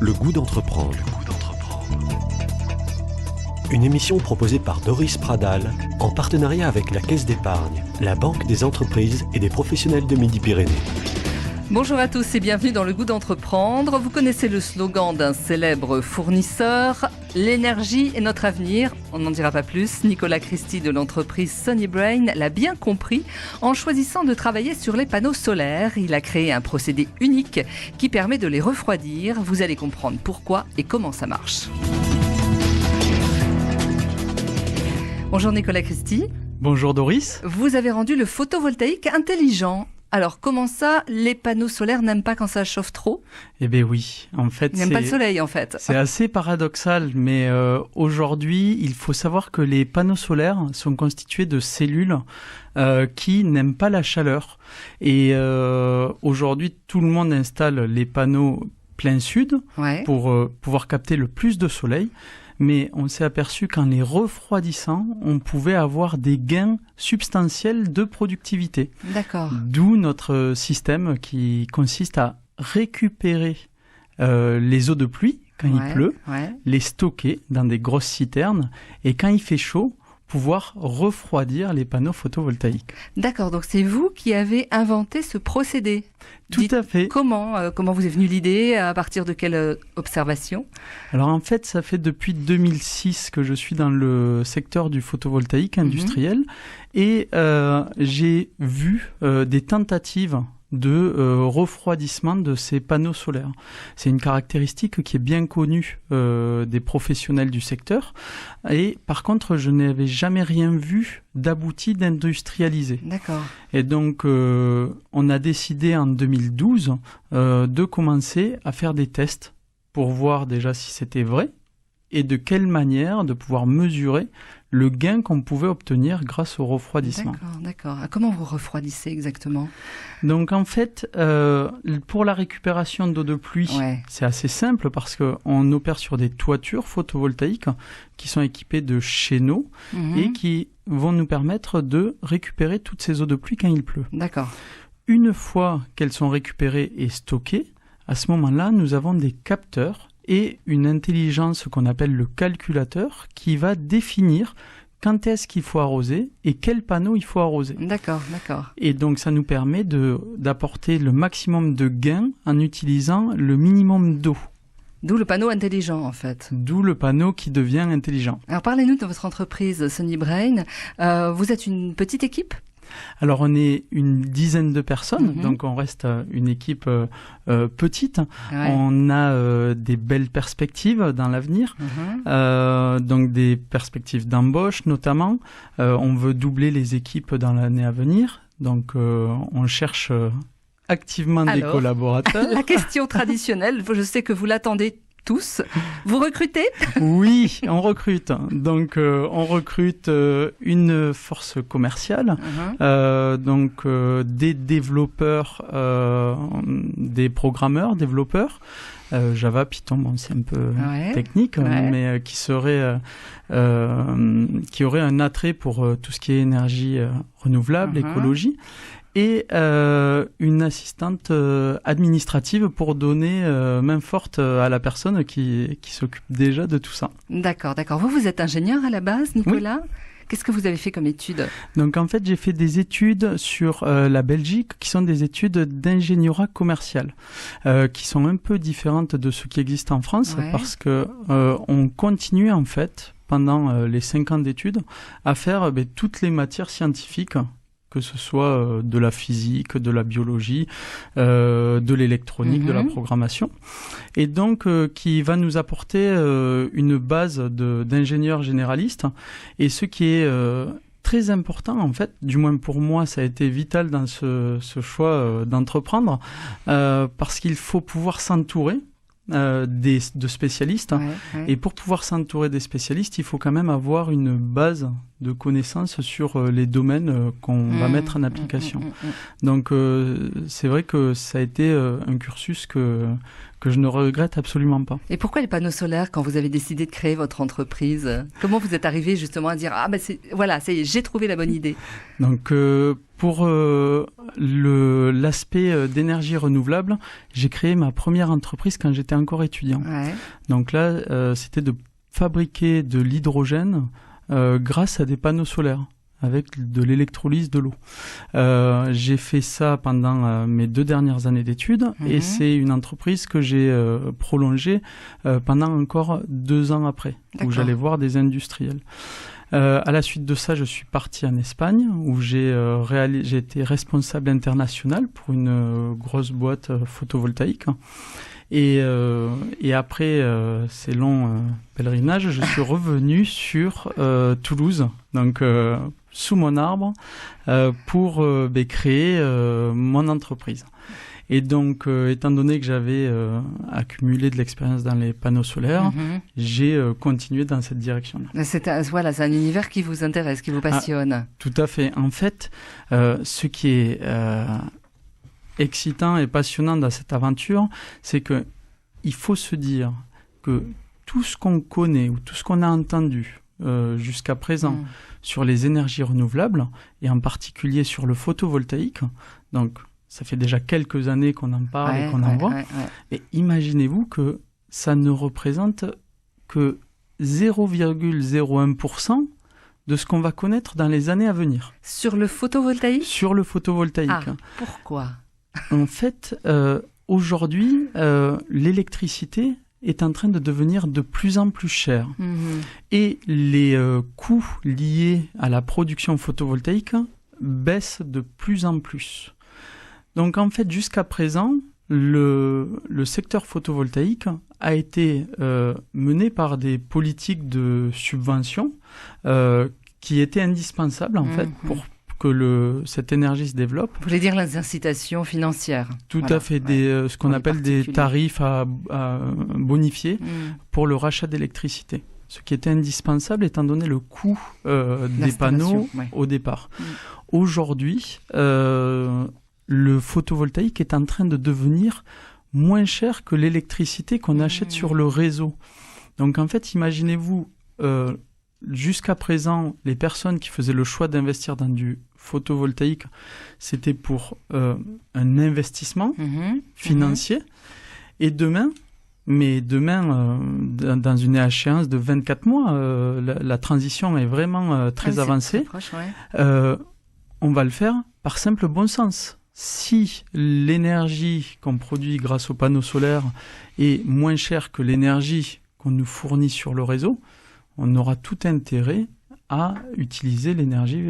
Le goût d'entreprendre. Une émission proposée par Doris Pradal en partenariat avec la Caisse d'épargne, la Banque des entreprises et des professionnels de Midi-Pyrénées. Bonjour à tous et bienvenue dans Le goût d'entreprendre. Vous connaissez le slogan d'un célèbre fournisseur, l'énergie est notre avenir. On n'en dira pas plus. Nicolas Christie de l'entreprise Sunny Brain l'a bien compris en choisissant de travailler sur les panneaux solaires. Il a créé un procédé unique qui permet de les refroidir. Vous allez comprendre pourquoi et comment ça marche. Bonjour Nicolas Christie. Bonjour Doris. Vous avez rendu le photovoltaïque intelligent. Alors, comment ça, les panneaux solaires n'aiment pas quand ça chauffe trop ? Eh bien oui, en fait, ils n'aiment pas le soleil, en fait. C'est assez paradoxal, mais aujourd'hui, il faut savoir que les panneaux solaires sont constitués de cellules qui n'aiment pas la chaleur. Et aujourd'hui, tout le monde installe les panneaux plein sud pour pouvoir capter le plus de soleil. Mais on s'est aperçu qu'en les refroidissant, on pouvait avoir des gains substantiels de productivité. D'accord. D'où notre système qui consiste à récupérer les eaux de pluie quand il pleut, les stocker dans des grosses citernes et quand il fait chaud, pouvoir refroidir les panneaux photovoltaïques. D'accord, donc c'est vous qui avez inventé ce procédé. Tout à fait. Comment vous est venue l'idée, à partir de quelle observation ? Alors en fait, ça fait depuis 2006 que je suis dans le secteur du photovoltaïque industriel et j'ai vu des tentatives de refroidissement de ces panneaux solaires. C'est une caractéristique qui est bien connue des professionnels du secteur et par contre je n'avais jamais rien vu d'abouti, d'industrialisé. D'accord. Et donc on a décidé en 2012 de commencer à faire des tests pour voir déjà si c'était vrai et de quelle manière de pouvoir mesurer le gain qu'on pouvait obtenir grâce au refroidissement. D'accord. Comment vous refroidissez exactement ? Donc en fait, pour la récupération d'eau de pluie, c'est assez simple parce qu'on opère sur des toitures photovoltaïques qui sont équipées de chéneaux et qui vont nous permettre de récupérer toutes ces eaux de pluie quand il pleut. D'accord. Une fois qu'elles sont récupérées et stockées, à ce moment-là, nous avons des capteurs et une intelligence qu'on appelle le calculateur qui va définir quand est-ce qu'il faut arroser et quel panneau il faut arroser. D'accord. Et donc ça nous permet d'apporter le maximum de gains en utilisant le minimum d'eau. D'où le panneau intelligent, en fait. D'où le panneau qui devient intelligent. Alors parlez-nous de votre entreprise Sunny Brain. Vous êtes une petite équipe ? Alors on est une dizaine de personnes, donc on reste une équipe petite. On a des belles perspectives dans l'avenir, donc des perspectives d'embauche notamment. On veut doubler les équipes dans l'année à venir, donc on cherche activement des collaborateurs. La question traditionnelle, je sais que vous l'attendez tous. Vous recrutez ? Oui, on recrute. Donc, on recrute une force commerciale, des développeurs, des programmeurs, développeurs. Java, Python, bon, c'est un peu technique, mais qui aurait un attrait pour tout ce qui est énergie renouvelable, écologie. Et une assistante administrative pour donner main forte à la personne qui s'occupe déjà de tout ça. D'accord. Vous êtes ingénieur à la base, Nicolas ? Oui. Qu'est-ce que vous avez fait comme études ? Donc en fait, j'ai fait des études sur la Belgique, qui sont des études d'ingénierat commercial, qui sont un peu différentes de ce qui existe en France, parce que on continue en fait, pendant les 5 ans d'études, à faire toutes les matières scientifiques, que ce soit de la physique, de la biologie, de l'électronique, de la programmation. Et donc, qui va nous apporter une base d'ingénieurs généralistes. Et ce qui est très important, en fait, du moins pour moi, ça a été vital dans ce choix d'entreprendre, parce qu'il faut pouvoir s'entourer de spécialistes. Et pour pouvoir s'entourer des spécialistes, il faut quand même avoir une base de connaissances sur les domaines qu'on va mettre en application. Donc c'est vrai que ça a été un cursus que que je ne regrette absolument pas. Et pourquoi les panneaux solaires quand vous avez décidé de créer votre entreprise? Comment vous êtes arrivé justement à dire voilà, ça y est, j'ai trouvé la bonne idée? Donc pour l'aspect d'énergie renouvelable, j'ai créé ma première entreprise quand j'étais encore étudiant. Ouais. Donc là, c'était de fabriquer de l'hydrogène grâce à des panneaux solaires, avec de l'électrolyse de l'eau. J'ai fait ça pendant mes 2 dernières années d'études et c'est une entreprise que j'ai prolongée pendant encore 2 ans après, où j'allais voir des industriels. À la suite de ça, je suis parti en Espagne où j'ai été responsable international pour une grosse boîte photovoltaïque. Et après ces longs pèlerinages, je suis revenu sur Toulouse, donc sous mon arbre, pour créer mon entreprise. Et donc, étant donné que j'avais accumulé de l'expérience dans les panneaux solaires, j'ai continué dans cette direction-là. C'est un univers qui vous intéresse, qui vous passionne. Tout à fait. En fait, ce qui est excitant et passionnant dans cette aventure, c'est que il faut se dire que tout ce qu'on connaît ou tout ce qu'on a entendu jusqu'à présent sur les énergies renouvelables, et en particulier sur le photovoltaïque, donc ça fait déjà quelques années qu'on en parle et qu'on en voit, et imaginez-vous que ça ne représente que 0,01% de ce qu'on va connaître dans les années à venir. Sur le photovoltaïque ? Sur le photovoltaïque. Ah, pourquoi ? En fait, aujourd'hui, l'électricité est en train de devenir de plus en plus chère. Et les coûts liés à la production photovoltaïque baissent de plus en plus. Donc en fait, jusqu'à présent, le secteur photovoltaïque a été mené par des politiques de subvention qui étaient indispensables en fait pour que cette énergie se développe. Vous voulez dire les incitations financières? Tout à fait, ce qu'on appelle des tarifs à bonifier pour le rachat d'électricité. Ce qui était indispensable étant donné le coût des panneaux au départ. Aujourd'hui, le photovoltaïque est en train de devenir moins cher que l'électricité qu'on achète sur le réseau. Donc en fait, imaginez-vous, jusqu'à présent, les personnes qui faisaient le choix d'investir dans du photovoltaïque, c'était pour un investissement financier. Et demain, dans une échéance de 24 mois, la transition est vraiment très avancée. Très proche, on va le faire par simple bon sens. Si l'énergie qu'on produit grâce aux panneaux solaires est moins chère que l'énergie qu'on nous fournit sur le réseau, on aura tout intérêt à utiliser l'énergie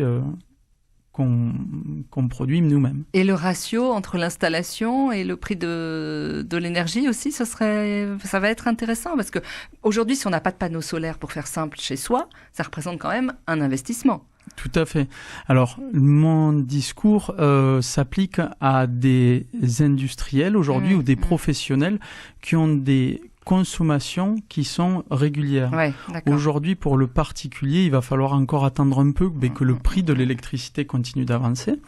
qu'on produit nous-mêmes. Et le ratio entre l'installation et le prix de l'énergie aussi, ça va être intéressant parce que aujourd'hui, si on n'a pas de panneaux solaires pour faire simple chez soi, ça représente quand même un investissement. Tout à fait. Alors, mon discours s'applique à des industriels aujourd'hui ou des professionnels qui ont des consommations qui sont régulières. Aujourd'hui, pour le particulier, il va falloir encore attendre un peu que le prix de l'électricité continue d'avancer,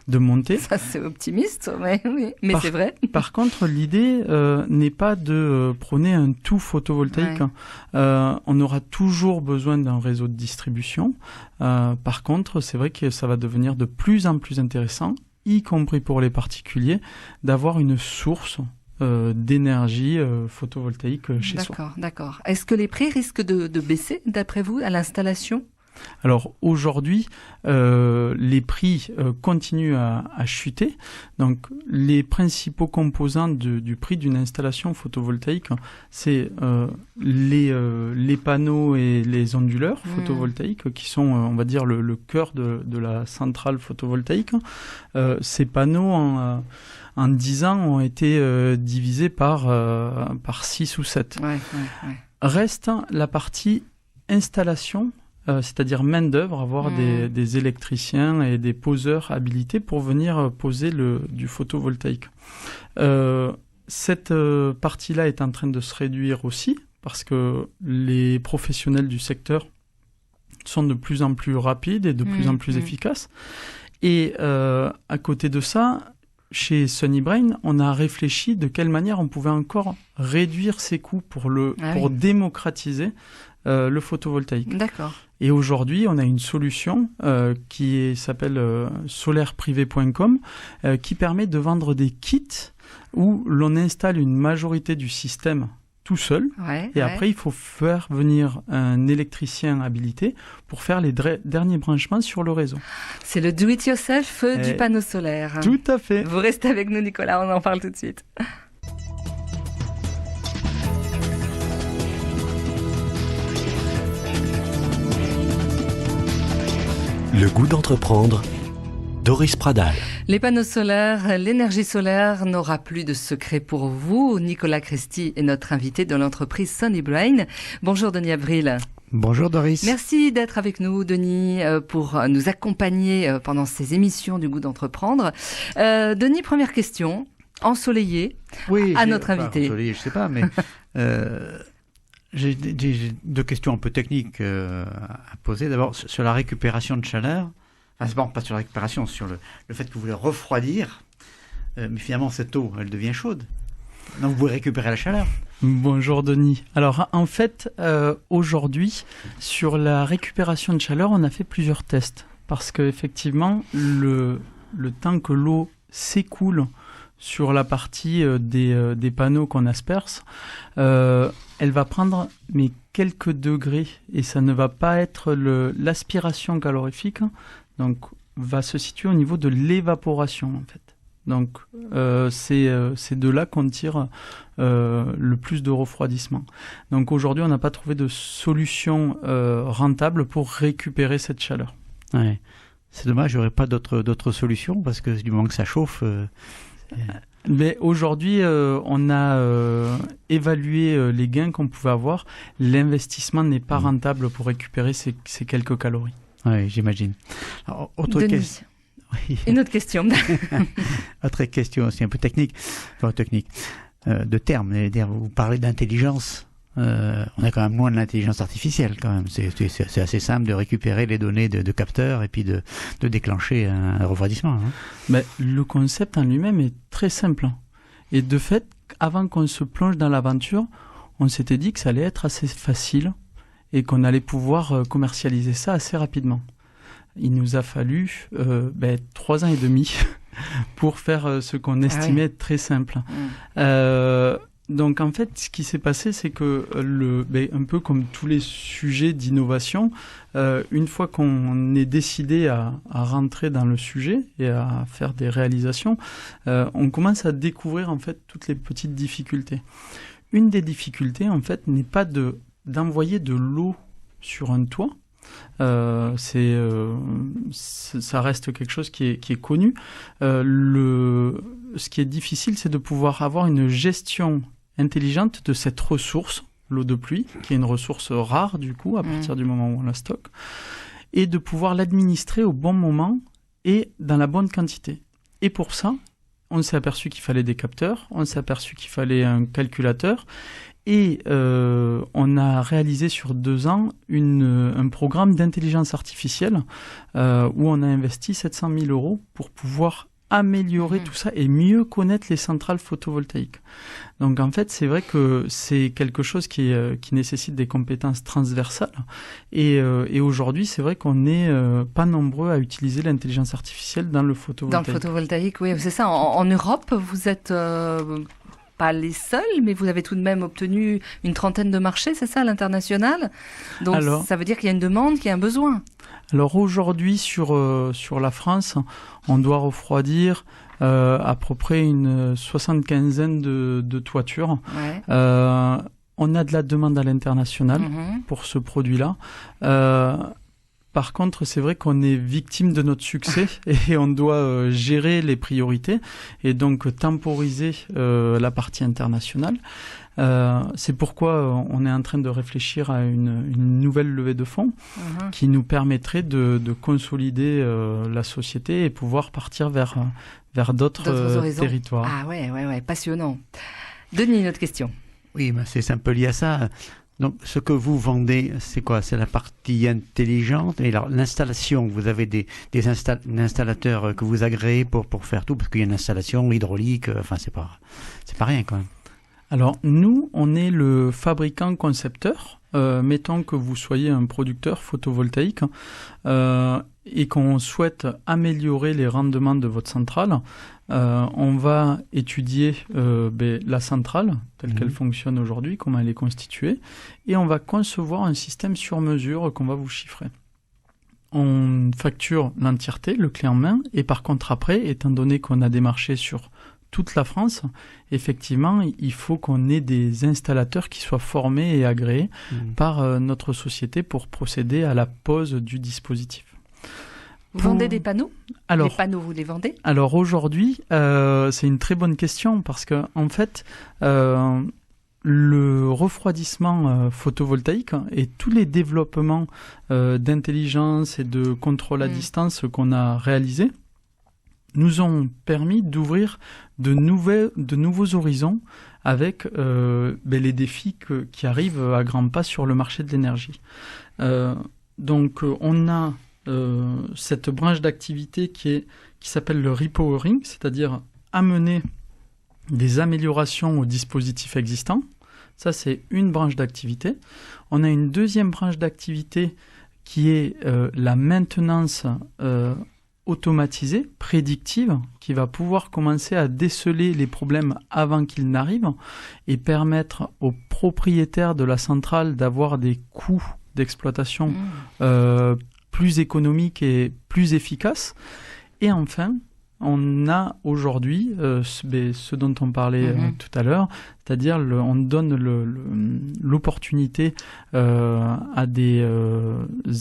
de monter. Ça, c'est optimiste, mais c'est vrai. Par contre, l'idée n'est pas de prôner un tout photovoltaïque. On aura toujours besoin d'un réseau de distribution. Par contre, c'est vrai que ça va devenir de plus en plus intéressant, y compris pour les particuliers, d'avoir une source d'énergie photovoltaïque chez soi. D'accord. Est-ce que les prix risquent de baisser, d'après vous, à l'installation ? Alors aujourd'hui, les prix continuent à chuter. Donc les principaux composants du prix d'une installation photovoltaïque, c'est les panneaux et les onduleurs photovoltaïques qui sont, on va dire, le cœur de la centrale photovoltaïque. Ces panneaux en 10 ans ont été divisés par 6 ou 7. Reste la partie installation, c'est-à-dire main-d'œuvre, avoir des électriciens et des poseurs habilités pour venir poser du photovoltaïque. Cette partie-là est en train de se réduire aussi parce que les professionnels du secteur sont de plus en plus rapides et de plus en plus efficaces. Et à côté de ça, chez Sunnybrain, on a réfléchi de quelle manière on pouvait encore réduire ses coûts pour démocratiser le photovoltaïque. D'accord. Et aujourd'hui, on a une solution qui s'appelle solairprivé.com qui permet de vendre des kits où l'on installe une majorité du système tout seul. Et après, il faut faire venir un électricien habilité pour faire les derniers branchements sur le réseau. C'est le do-it-yourself du panneau solaire. Tout à fait. Vous restez avec nous, Nicolas, on en parle tout de suite. Le goût d'entreprendre, Doris Pradal. Les panneaux solaires, l'énergie solaire n'aura plus de secret pour vous. Nicolas Christi est notre invité de l'entreprise Sunnybrain. Bonjour Denis Avril. Bonjour Doris. Merci d'être avec nous, Denis, pour nous accompagner pendant ces émissions du goût d'entreprendre. Denis, première question, ensoleillé, à notre invité. Ensoleillé, je sais pas, mais j'ai deux questions un peu techniques à poser. D'abord, sur la récupération de chaleur. Enfin, pas sur la récupération, sur le fait que vous voulez refroidir, mais finalement cette eau, elle devient chaude. Donc vous pouvez récupérer la chaleur. Bonjour Denis. Alors en fait, aujourd'hui, sur la récupération de chaleur, on a fait plusieurs tests. Parce qu'effectivement, le temps que l'eau s'écoule sur la partie des panneaux qu'on asperce, elle va prendre quelques degrés et ça ne va pas être l'aspiration calorifique. Donc, va se situer au niveau de l'évaporation, en fait. Donc, c'est de là qu'on tire le plus de refroidissement. Donc, aujourd'hui, on n'a pas trouvé de solution rentable pour récupérer cette chaleur. Ouais. C'est dommage, il n'y aurait pas d'autres solutions, parce que du moment que ça chauffe... Mais aujourd'hui, on a évalué les gains qu'on pouvait avoir. L'investissement n'est pas rentable pour récupérer ces quelques calories. Oui, j'imagine. Alors, autre question. Oui. Une autre question. Autre question aussi un peu technique, de termes. Vous parlez d'intelligence. On est quand même loin de l'intelligence artificielle quand même. C'est assez simple de récupérer les données de capteurs et puis de déclencher un refroidissement. Hein. Mais le concept en lui-même est très simple. Et de fait, avant qu'on se plonge dans l'aventure, on s'était dit que ça allait être assez facile et qu'on allait pouvoir commercialiser ça assez rapidement. Il nous a fallu 3 ans et demi pour faire ce qu'on estimait être très simple. Donc en fait, ce qui s'est passé, c'est que un peu comme tous les sujets d'innovation, une fois qu'on est décidé à rentrer dans le sujet et à faire des réalisations, on commence à découvrir en fait toutes les petites difficultés. Une des difficultés en fait n'est pas d'envoyer de l'eau sur un toit. Ça reste quelque chose qui est connu. Ce qui est difficile, c'est de pouvoir avoir une gestion intelligente de cette ressource, l'eau de pluie, qui est une ressource rare du coup à partir du moment où on la stocke, et de pouvoir l'administrer au bon moment et dans la bonne quantité. Et pour ça, on s'est aperçu qu'il fallait des capteurs, on s'est aperçu qu'il fallait un calculateur. Et on a réalisé sur 2 ans un programme d'intelligence artificielle où on a investi 700 000 € pour pouvoir améliorer tout ça et mieux connaître les centrales photovoltaïques. Donc en fait, c'est vrai que c'est quelque chose qui nécessite des compétences transversales. Et aujourd'hui, c'est vrai qu'on n'est pas nombreux à utiliser l'intelligence artificielle dans le photovoltaïque. Dans le photovoltaïque, oui, c'est ça. En Europe, vous êtes... pas les seuls, mais vous avez tout de même obtenu une 30aine de marchés, c'est ça, à l'international. Donc ça veut dire qu'il y a une demande, qu'il y a un besoin. Alors aujourd'hui, sur la France, on doit refroidir à peu près une 75aine de toitures. Ouais. On a de la demande à l'international pour ce produit-là. Par contre, c'est vrai qu'on est victime de notre succès et on doit gérer les priorités et donc temporiser la partie internationale. C'est pourquoi on est en train de réfléchir à une nouvelle levée de fonds qui nous permettrait de consolider la société et pouvoir partir vers d'autres territoires. Ah ouais, passionnant. Denis, une autre question. Oui, c'est un peu lié à ça. Donc, ce que vous vendez, c'est quoi? C'est la partie intelligente. Et alors, l'installation, vous avez des installateurs que vous agréez pour faire tout, parce qu'il y a une installation hydraulique. Enfin, c'est pas rien quand même. Alors, nous, on est le fabricant concepteur. Mettons que vous soyez un producteur photovoltaïque et qu'on souhaite améliorer les rendements de votre centrale. On va étudier la centrale telle qu'elle fonctionne aujourd'hui, comment elle est constituée, et on va concevoir un système sur mesure qu'on va vous chiffrer. On facture l'entièreté, le clé en main, et par contre après, étant donné qu'on a des marchés sur toute la France, effectivement, il faut qu'on ait des installateurs qui soient formés et agréés par notre société pour procéder à la pose du dispositif. Vous vendez des panneaux? Les panneaux, vous les vendez? Alors aujourd'hui, c'est une très bonne question parce que en fait, le refroidissement photovoltaïque et tous les développements d'intelligence et de contrôle à distance qu'on a réalisés nous ont permis d'ouvrir de nouveaux horizons avec les défis qui arrivent à grands pas sur le marché de l'énergie. Donc on a cette branche d'activité qui s'appelle le repowering, c'est-à-dire amener des améliorations aux dispositifs existants. Ça, c'est une branche d'activité. On a une deuxième branche d'activité qui est la maintenance automatisée, prédictive, qui va pouvoir commencer à déceler les problèmes avant qu'ils n'arrivent et permettre aux propriétaires de la centrale d'avoir des coûts d'exploitation plus économiques et plus efficaces. Et enfin, on a aujourd'hui ce dont on parlait tout à l'heure, c'est-à-dire on donne l'opportunité à des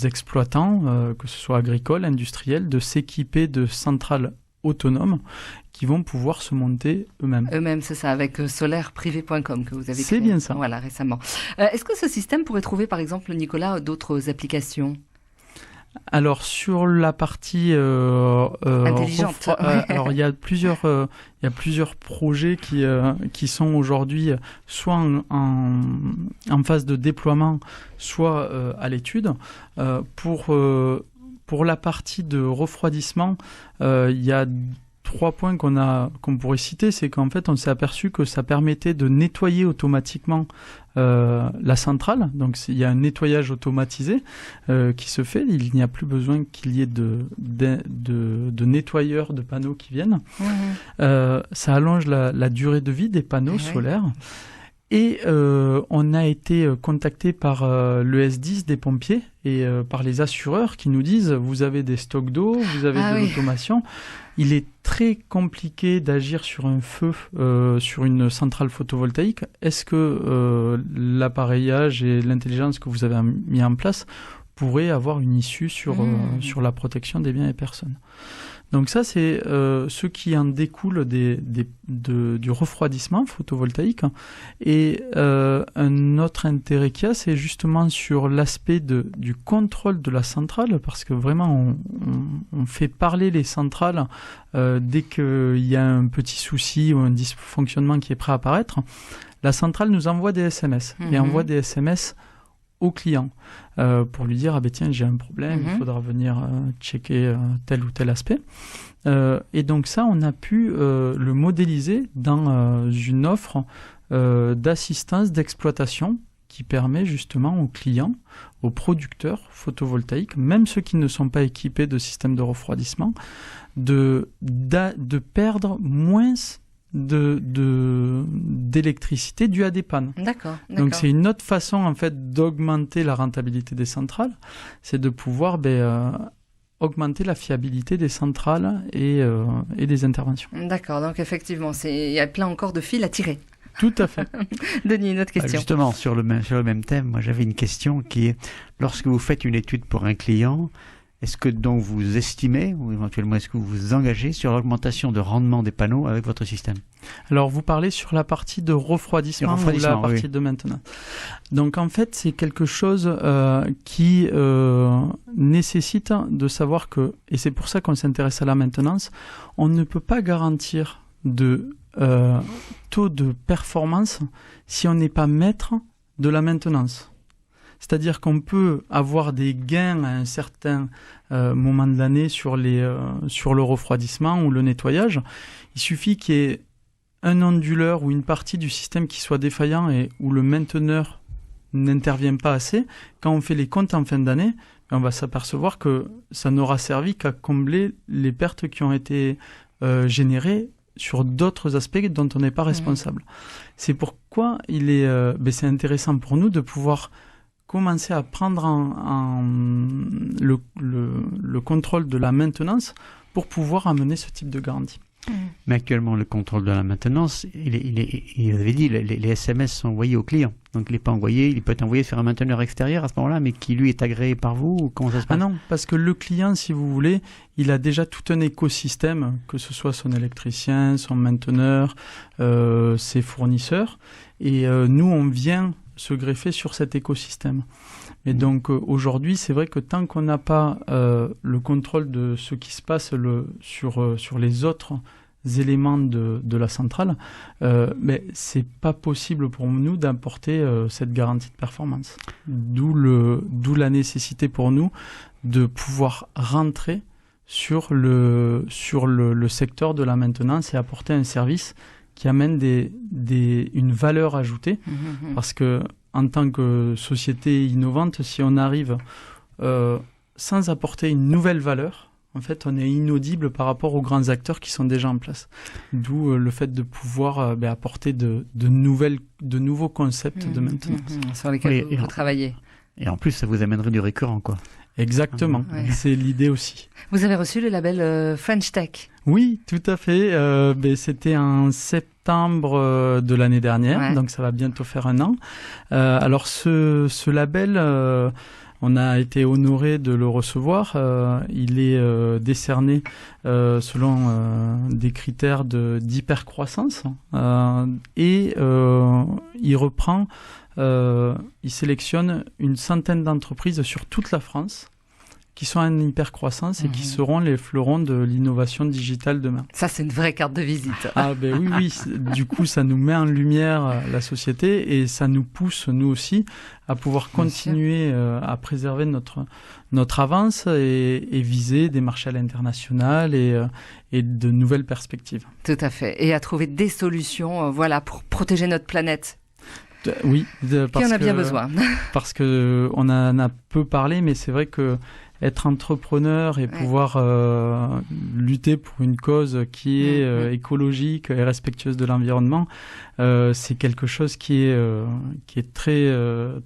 exploitants, que ce soit agricoles, industriels, de s'équiper de centrales autonomes qui vont pouvoir se monter eux-mêmes. Eux-mêmes, c'est ça, avec solairprivé.com que vous avez créé. C'est bien ça. Voilà, récemment. Est-ce que ce système pourrait trouver, par exemple, Nicolas, d'autres applications ? Alors sur la partie intelligente, alors il y a plusieurs projets qui sont aujourd'hui soit en phase de déploiement, soit à l'étude. Pour la partie de refroidissement, il y a 3 points qu'on pourrait citer, c'est qu'en fait on s'est aperçu que ça permettait de nettoyer automatiquement la centrale, donc il y a un nettoyage automatisé qui se fait, il n'y a plus besoin qu'il y ait de nettoyeurs de panneaux qui viennent. Ça allonge la durée de vie des panneaux solaires. Et on a été contacté par le S10 des pompiers et par les assureurs qui nous disent vous avez des stocks d'eau, vous avez de l'automation. Il est très compliqué d'agir sur un feu, sur une centrale photovoltaïque. Est-ce que l'appareillage et l'intelligence que vous avez mis en place pourraient avoir une issue sur la protection des biens et personnes? Donc ça, c'est ce qui en découle du refroidissement photovoltaïque. Et un autre intérêt qu'il y a, c'est justement sur l'aspect du contrôle de la centrale, parce que vraiment, on fait parler les centrales dès qu'il y a un petit souci ou un dysfonctionnement qui est prêt à apparaître. La centrale nous envoie des SMS et envoie des SMS au client pour lui dire tiens, j'ai un problème, il faudra venir checker tel ou tel aspect. Et donc ça, on a pu le modéliser dans une offre d'assistance d'exploitation qui permet justement aux clients, aux producteurs photovoltaïques, même ceux qui ne sont pas équipés de système de refroidissement, de perdre moins d'électricité due à des pannes. D'accord. Donc c'est une autre façon en fait d'augmenter la rentabilité des centrales, c'est de pouvoir augmenter la fiabilité des centrales et des interventions. D'accord, donc effectivement, il y a plein encore de fils à tirer. Tout à fait. Denis, une autre question. Justement, sur le même thème, moi j'avais une question qui est, lorsque vous faites une étude pour un client, est-ce que donc vous estimez, ou éventuellement est-ce que vous vous engagez sur l'augmentation de rendement des panneaux avec votre système? Alors vous parlez sur la partie de refroidissement ou la partie de maintenance. Donc en fait c'est quelque chose qui nécessite de savoir que, et c'est pour ça qu'on s'intéresse à la maintenance, on ne peut pas garantir de taux de performance si on n'est pas maître de la maintenance. C'est-à-dire qu'on peut avoir des gains à un certain moment de l'année sur le refroidissement ou le nettoyage. Il suffit qu'il y ait un onduleur ou une partie du système qui soit défaillant et où le mainteneur n'intervient pas assez. Quand on fait les comptes en fin d'année, on va s'apercevoir que ça n'aura servi qu'à combler les pertes qui ont été générées sur d'autres aspects dont on n'est pas responsable. C'est pourquoi c'est intéressant pour nous de pouvoir commencer à prendre le contrôle de la maintenance pour pouvoir amener ce type de garantie. Mais actuellement, le contrôle de la maintenance, il avait dit, les SMS sont envoyés au client. Donc il n'est pas envoyé, il peut être envoyé sur un mainteneur extérieur à ce moment-là, mais qui lui est agréé par vous, ou comment ça se passe? Ah non, parce que le client, si vous voulez, il a déjà tout un écosystème, que ce soit son électricien, son mainteneur, ses fournisseurs, et nous, on vient se greffer sur cet écosystème. Et donc aujourd'hui, c'est vrai que tant qu'on n'a pas le contrôle de ce qui se passe sur les autres éléments de la centrale, mais c'est pas possible pour nous d'apporter cette garantie de performance. D'où la nécessité pour nous de pouvoir rentrer sur le secteur de la maintenance et apporter un service qui amène une valeur ajoutée, parce que en tant que société innovante, si on arrive sans apporter une nouvelle valeur, en fait, on est inaudible par rapport aux grands acteurs qui sont déjà en place. D'où le fait de pouvoir apporter de nouveaux concepts de maintenance. Sur lesquels vous travaillez. Et en plus, ça vous amènerait du récurrent, quoi. Exactement, c'est l'idée aussi. Vous avez reçu le label French Tech. Oui, tout à fait. C'était en septembre de l'année dernière, donc ça va bientôt faire 1 an. Alors ce label, on a été honoré de le recevoir. Il est décerné selon des critères d'hypercroissance et il reprend... il sélectionne une centaine d'entreprises sur toute la France qui sont en hypercroissance et qui seront les fleurons de l'innovation digitale demain. Ça, c'est une vraie carte de visite. Ah ben oui. Du coup, ça nous met en lumière la société et ça nous pousse, nous aussi, à pouvoir continuer à préserver notre avance et viser des marchés à l'international et de nouvelles perspectives. Tout à fait. Et à trouver des solutions pour protéger notre planète. Oui, parce qu'on a bien besoin. Parce que on en a peu parlé, mais c'est vrai que être entrepreneur et pouvoir lutter pour une cause qui est écologique et respectueuse de l'environnement, c'est quelque chose qui est très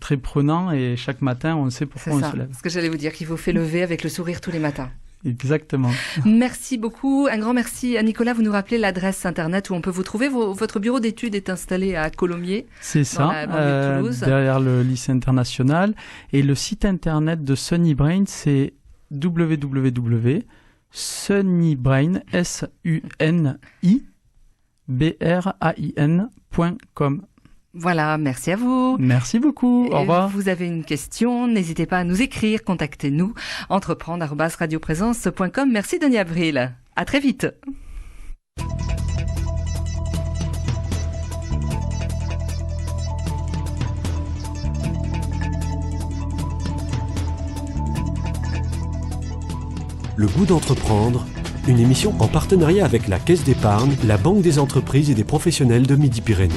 très prenant et chaque matin on sait pourquoi on se lève. C'est ce que j'allais vous dire, qu'il vous fait lever avec le sourire tous les matins. Exactement. Merci beaucoup. Un grand merci à Nicolas. Vous nous rappelez l'adresse internet où on peut vous trouver. Votre bureau d'études est installé à Colomiers. C'est ça, derrière le lycée international. Et le site internet de Sunnybrain, c'est www.sunnybrain.com. Voilà, merci à vous. Merci beaucoup, au revoir. Vous avez une question, n'hésitez pas à nous écrire, contactez-nous, entreprendre@radioprésence.com. Merci Denis Avril, à très vite. Le goût d'entreprendre, une émission en partenariat avec la Caisse d'épargne, la Banque des entreprises et des professionnels de Midi-Pyrénées.